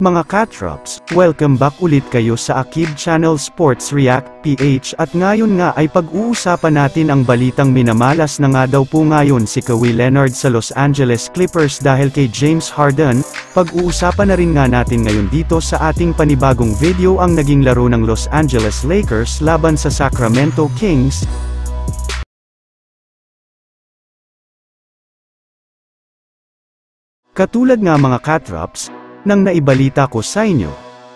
Mga Katrops, welcome back ulit kayo sa Akib Channel Sports React PH at ngayon nga ay pag-uusapan natin ang balitang minamalas na nga daw po ngayon si Kawhi Leonard sa Los Angeles Clippers dahil kay James Harden. Pag-uusapan na rin nga natin ngayon dito sa ating panibagong video ang naging laro ng Los Angeles Lakers laban sa Sacramento Kings. Katulad nga mga Katrops, nang naibalita ko sa inyo,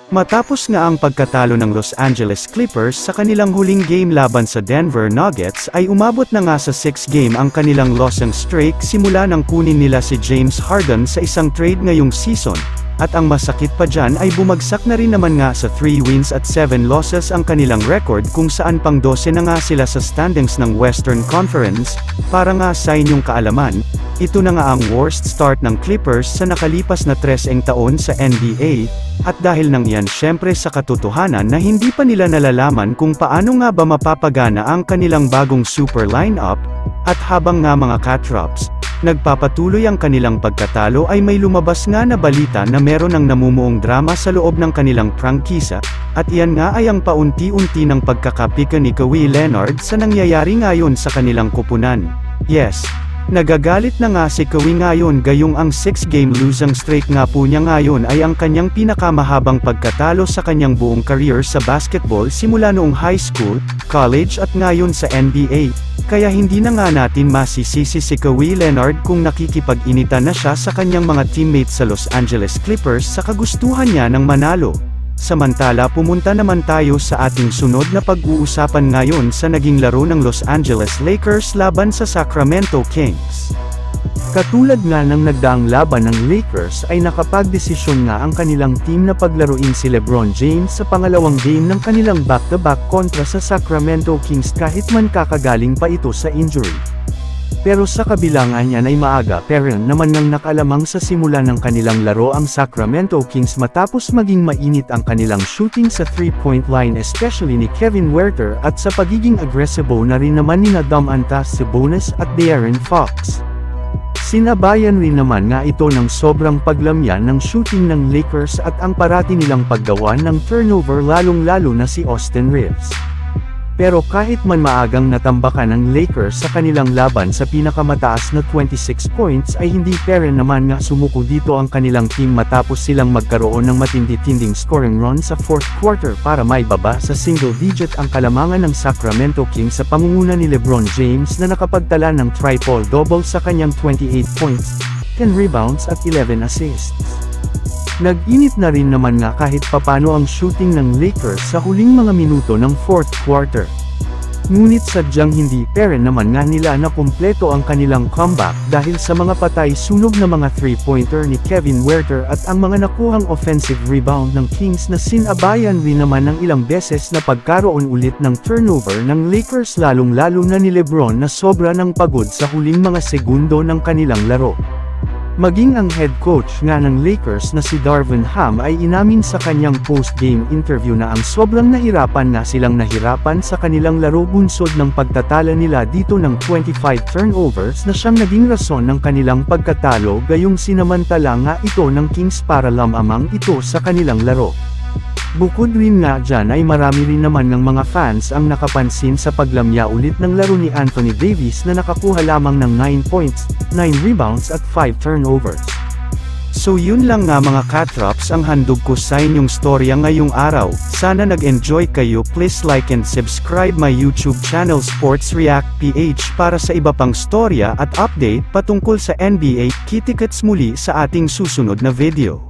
matapos nga ang pagkatalo ng Los Angeles Clippers sa kanilang huling game laban sa Denver Nuggets ay umabot na nga sa 6 game ang kanilang losing streak simula nang kunin nila si James Harden sa isang trade ngayong season. At ang masakit pa dyan ay bumagsak na rin naman nga sa 3 wins at 7 losses ang kanilang record kung saan pang 12 na nga sila sa standings ng Western Conference. Para nga sa inyong kaalaman, ito na nga ang worst start ng Clippers sa nakalipas na 13 taon sa NBA, at dahil nang iyan syempre sa katotohanan na hindi pa nila nalalaman kung paano nga ba mapapagana ang kanilang bagong super lineup, at habang nga mga Katrops, nagpapatuloy ang kanilang pagkatalo ay may lumabas nga na balita na meron ng namumuong drama sa loob ng kanilang prangkisa, at iyan nga ay ang paunti-unti ng pagkakapika ni Kawhi Leonard sa nangyayari ngayon sa kanilang koponan. Yes, nagagalit na nga si Kawhi ngayon gayong ang 6-game losing streak nga po niya ngayon ay ang kanyang pinakamahabang pagkatalo sa kanyang buong career sa basketball simula noong high school, college at ngayon sa NBA. Kaya hindi na nga natin masisisi si Kawhi Leonard kung nakikipag-initan na siya sa kanyang mga teammates sa Los Angeles Clippers sa kagustuhan niya ng manalo. Samantala pumunta naman tayo sa ating sunod na pag-uusapan ngayon sa naging laro ng Los Angeles Lakers laban sa Sacramento Kings. Katulad nga ng nagdaang laban ng Lakers ay nakapagdesisyon nga ang kanilang team na paglaruin si LeBron James sa pangalawang game ng kanilang back-to-back kontra sa Sacramento Kings kahit man kakagaling pa ito sa injury. Pero sa kabilangan niyan ay maaga pero naman nang nakalamang sa simula ng kanilang laro ang Sacramento Kings matapos maging mainit ang kanilang shooting sa 3-point line especially ni Kevin Huerter at sa pagiging agresibo na rin naman ni Domantas Sabonis at De'Aaron Fox. Sinabayan rin naman nga ito ng sobrang paglamyan ng shooting ng Lakers at ang parati nilang paggawa ng turnover lalong-lalo na si Austin Reeves. Pero kahit man maagang natambakan ng Lakers sa kanilang laban sa pinakamataas na 26 points ay hindi pa rin naman nga sumuko dito ang kanilang team matapos silang magkaroon ng matindi-tinding scoring run sa 4th quarter para maibaba sa single digit ang kalamangan ng Sacramento Kings sa pangunguna ni LeBron James na nakapagtala ng triple-double sa kanyang 28 points, 10 rebounds at 11 assists. Nag-init na rin naman nga kahit papano ang shooting ng Lakers sa huling mga minuto ng 4th quarter. Ngunit sadyang hindi pa rin naman nga nila na kumpleto ang kanilang comeback dahil sa mga patay-sunog na mga 3-pointer ni Kevin Huerter at ang mga nakuhang offensive rebound ng Kings na sinabayan rin naman ng ilang beses na pagkaroon ulit ng turnover ng Lakers lalong-lalo na ni LeBron na sobra ng pagod sa huling mga segundo ng kanilang laro. Maging ang head coach nga ng Lakers na si Darvin Ham ay inamin sa kanyang post-game interview na ang sobrang nahirapan nga silang nahirapan sa kanilang laro bunsod ng pagtatala nila dito ng 25 turnovers na siyang naging rason ng kanilang pagkatalo gayong sinamantala nga ito ng Kings para lamang ito sa kanilang laro. Bukod rin nga dyan ay marami rin naman ng mga fans ang nakapansin sa paglamya ulit ng laro ni Anthony Davis na nakakuha lamang ng 9 points, 9 rebounds at 5 turnovers. So yun lang nga mga Katrops ang handog ko sa inyong storya ngayong araw. Sana nag-enjoy kayo. Please like and subscribe my YouTube channel Sports React PH para sa iba pang storya at update patungkol sa NBA. Kita-kits muli sa ating susunod na video.